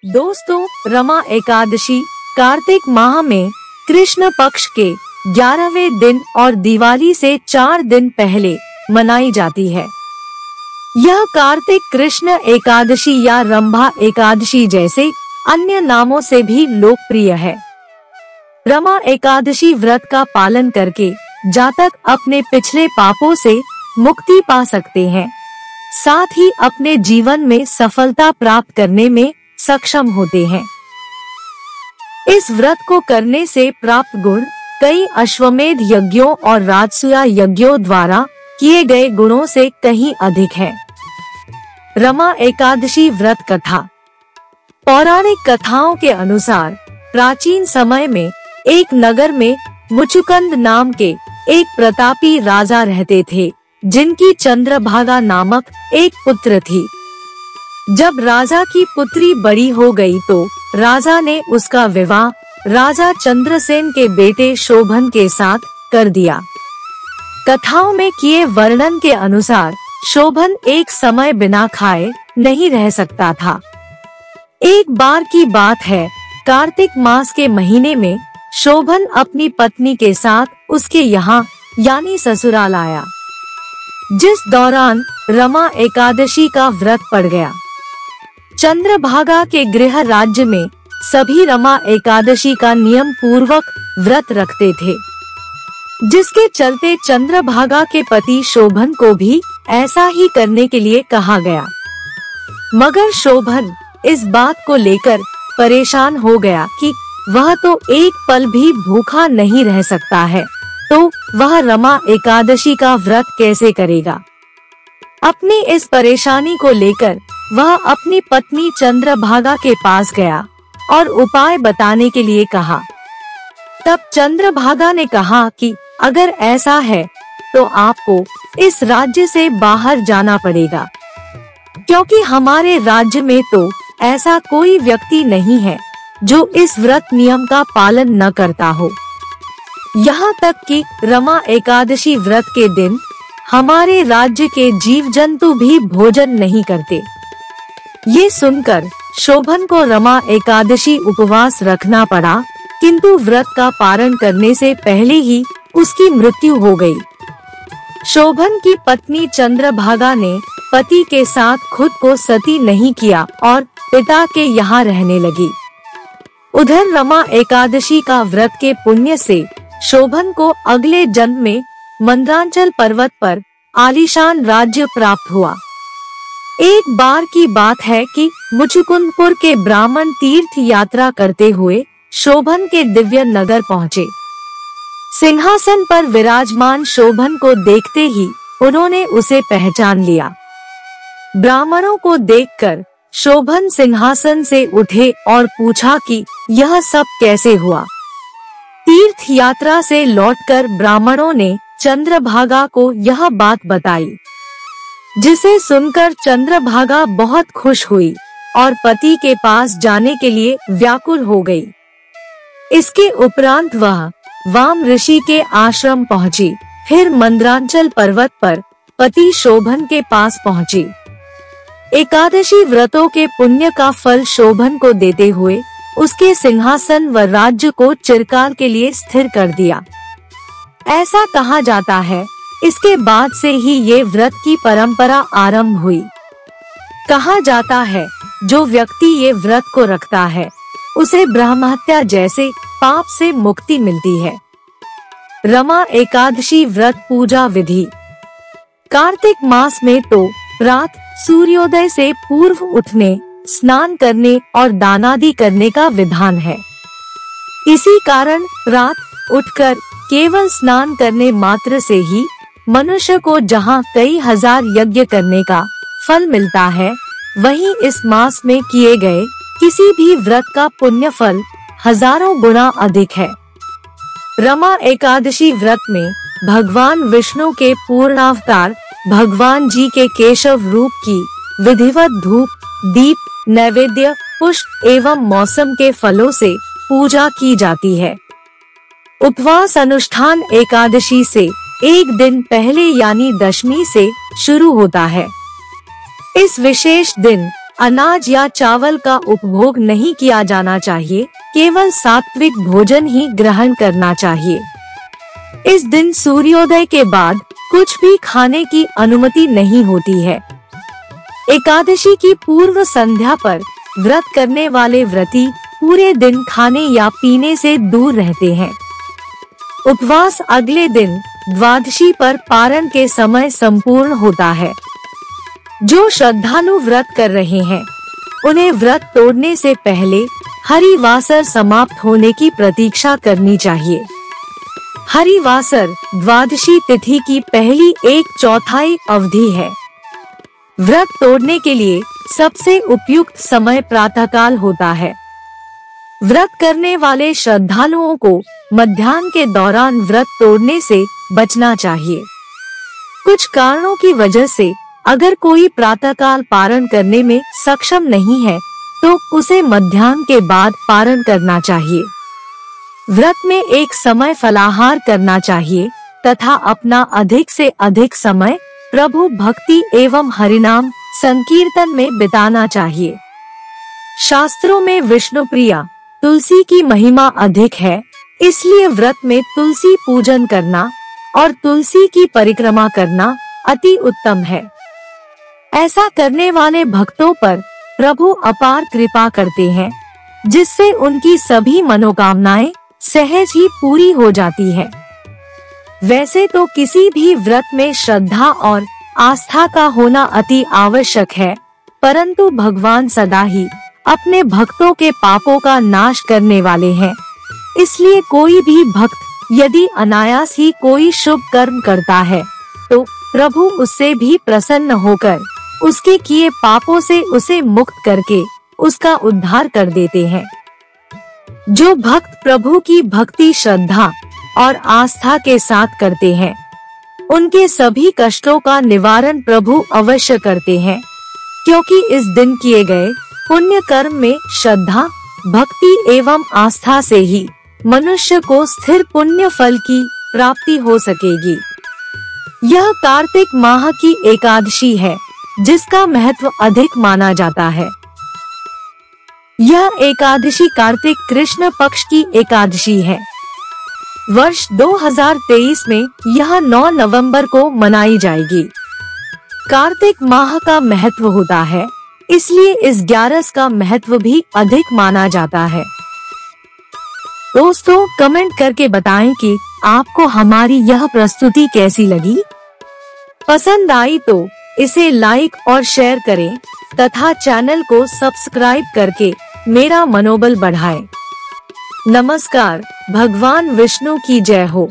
दोस्तों, रमा एकादशी कार्तिक माह में कृष्ण पक्ष के 11वें दिन और दिवाली से 4 दिन पहले मनाई जाती है। यह कार्तिक कृष्ण एकादशी या रंभा एकादशी जैसे अन्य नामों से भी लोकप्रिय है। रमा एकादशी व्रत का पालन करके जातक अपने पिछले पापों से मुक्ति पा सकते हैं, साथ ही अपने जीवन में सफलता प्राप्त करने में सक्षम होते हैं। इस व्रत को करने से प्राप्त गुण कई अश्वमेध यज्ञों और राजसूया यज्ञों द्वारा किए गए गुणों से कहीं अधिक है। रमा एकादशी व्रत कथा। पौराणिक कथाओं के अनुसार प्राचीन समय में एक नगर में मुचुकुंद नाम के एक प्रतापी राजा रहते थे, जिनकी चंद्रभागा नामक एक पुत्र थी। जब राजा की पुत्री बड़ी हो गई तो राजा ने उसका विवाह राजा चंद्रसेन के बेटे शोभन के साथ कर दिया। कथाओं में किए वर्णन के अनुसार शोभन एक समय बिना खाए नहीं रह सकता था। एक बार की बात है, कार्तिक मास के महीने में शोभन अपनी पत्नी के साथ उसके यहाँ यानी ससुराल आया, जिस दौरान रमा एकादशी का व्रत पड़ गया। चंद्रभागा के गृह राज्य में सभी रमा एकादशी का नियम पूर्वक व्रत रखते थे, जिसके चलते चंद्रभागा के पति शोभन को भी ऐसा ही करने के लिए कहा गया। मगर शोभन इस बात को लेकर परेशान हो गया कि वह तो एक पल भी भूखा नहीं रह सकता है, तो वह रमा एकादशी का व्रत कैसे करेगा। अपनी इस परेशानी को लेकर वह अपनी पत्नी चंद्रभागा के पास गया और उपाय बताने के लिए कहा। तब चंद्रभागा ने कहा कि अगर ऐसा है तो आपको इस राज्य से बाहर जाना पड़ेगा, क्योंकि हमारे राज्य में तो ऐसा कोई व्यक्ति नहीं है जो इस व्रत नियम का पालन न करता हो। यहाँ तक कि रमा एकादशी व्रत के दिन हमारे राज्य के जीव जंतु भी भोजन नहीं करते। ये सुनकर शोभन को रमा एकादशी उपवास रखना पड़ा, किंतु व्रत का पारण करने से पहले ही उसकी मृत्यु हो गई। शोभन की पत्नी चंद्रभागा ने पति के साथ खुद को सती नहीं किया और पिता के यहाँ रहने लगी। उधर रमा एकादशी का व्रत के पुण्य से शोभन को अगले जन्म में मंद्रांचल पर्वत पर आलीशान राज्य प्राप्त हुआ। एक बार की बात है कि मुचुकुंदपुर के ब्राह्मण तीर्थ यात्रा करते हुए शोभन के दिव्य नगर पहुँचे। सिंहासन पर विराजमान शोभन को देखते ही उन्होंने उसे पहचान लिया। ब्राह्मणों को देखकर शोभन सिंहासन से उठे और पूछा कि यह सब कैसे हुआ। तीर्थ यात्रा से लौटकर ब्राह्मणों ने चंद्रभागा को यह बात बताई, जिसे सुनकर चंद्रभागा बहुत खुश हुई और पति के पास जाने के लिए व्याकुल हो गई। इसके उपरांत वह वाम ऋषि के आश्रम पहुंची, फिर मंद्रांचल पर्वत पर पति शोभन के पास पहुंची। एकादशी व्रतों के पुण्य का फल शोभन को देते हुए उसके सिंहासन व राज्य को चिरकाल के लिए स्थिर कर दिया। ऐसा कहा जाता है, इसके बाद से ही ये व्रत की परंपरा आरंभ हुई। कहा जाता है, जो व्यक्ति ये व्रत को रखता है उसे ब्रह्महत्या जैसे पाप से मुक्ति मिलती है। रमा एकादशी व्रत पूजा विधि। कार्तिक मास में तो रात सूर्योदय से पूर्व उठने, स्नान करने और दानादि करने का विधान है। इसी कारण रात उठकर केवल स्नान करने मात्र से ही मनुष्य को जहाँ कई हजार यज्ञ करने का फल मिलता है, वहीं इस मास में किए गए किसी भी व्रत का पुण्य फल हजारों गुना अधिक है। रमा एकादशी व्रत में भगवान विष्णु के पूर्णावतार भगवान जी के केशव रूप की विधिवत धूप, दीप, नैवेद्य, पुष्प एवं मौसम के फलों से पूजा की जाती है। उपवास अनुष्ठान एकादशी से एक दिन पहले यानी दशमी से शुरू होता है। इस विशेष दिन अनाज या चावल का उपभोग नहीं किया जाना चाहिए, केवल सात्विक भोजन ही ग्रहण करना चाहिए। इस दिन सूर्योदय के बाद कुछ भी खाने की अनुमति नहीं होती है। एकादशी की पूर्व संध्या पर व्रत करने वाले व्रती पूरे दिन खाने या पीने से दूर रहते हैं। उपवास अगले दिन द्वादशी पर पारण के समय संपूर्ण होता है। जो श्रद्धालु व्रत कर रहे हैं, उन्हें व्रत तोड़ने से पहले हरिवासर समाप्त होने की प्रतीक्षा करनी चाहिए। हरिवासर द्वादशी तिथि की पहली 1/4 अवधि है। व्रत तोड़ने के लिए सबसे उपयुक्त समय प्रातःकाल होता है। व्रत करने वाले श्रद्धालुओं को मध्याह्न के दौरान व्रत तोड़ने से बचना चाहिए। कुछ कारणों की वजह से अगर कोई प्रातःकाल पारण करने में सक्षम नहीं है, तो उसे मध्याह्न के बाद पारण करना चाहिए। व्रत में एक समय फलाहार करना चाहिए तथा अपना अधिक से अधिक समय प्रभु भक्ति एवं हरिनाम संकीर्तन में बिताना चाहिए। शास्त्रों में विष्णु प्रिया तुलसी की महिमा अधिक है, इसलिए व्रत में तुलसी पूजन करना और तुलसी की परिक्रमा करना अति उत्तम है। ऐसा करने वाले भक्तों पर प्रभु अपार कृपा करते हैं, जिससे उनकी सभी मनोकामनाएं सहज ही पूरी हो जाती है। वैसे तो किसी भी व्रत में श्रद्धा और आस्था का होना अति आवश्यक है, परंतु भगवान सदा ही अपने भक्तों के पापों का नाश करने वाले हैं। इसलिए कोई भी भक्त यदि अनायास ही कोई शुभ कर्म करता है, तो प्रभु उससे भी प्रसन्न होकर उसके किए पापों से उसे मुक्त करके उसका उद्धार कर देते हैं। जो भक्त प्रभु की भक्ति श्रद्धा और आस्था के साथ करते हैं, उनके सभी कष्टों का निवारण प्रभु अवश्य करते हैं, क्योंकि इस दिन किए गए पुण्य कर्म में श्रद्धा, भक्ति एवं आस्था से ही मनुष्य को स्थिर पुण्य फल की प्राप्ति हो सकेगी। यह कार्तिक माह की एकादशी है, जिसका महत्व अधिक माना जाता है। यह एकादशी कार्तिक कृष्ण पक्ष की एकादशी है। वर्ष 2023 में यह 9 नवंबर को मनाई जाएगी। कार्तिक माह का महत्व होता है, इसलिए इस 11 का महत्व भी अधिक माना जाता है। दोस्तों, कमेंट करके बताएं कि आपको हमारी यह प्रस्तुति कैसी लगी। पसंद आई तो इसे लाइक और शेयर करें तथा चैनल को सब्सक्राइब करके मेरा मनोबल बढ़ाएं। नमस्कार। भगवान विष्णु की जय हो।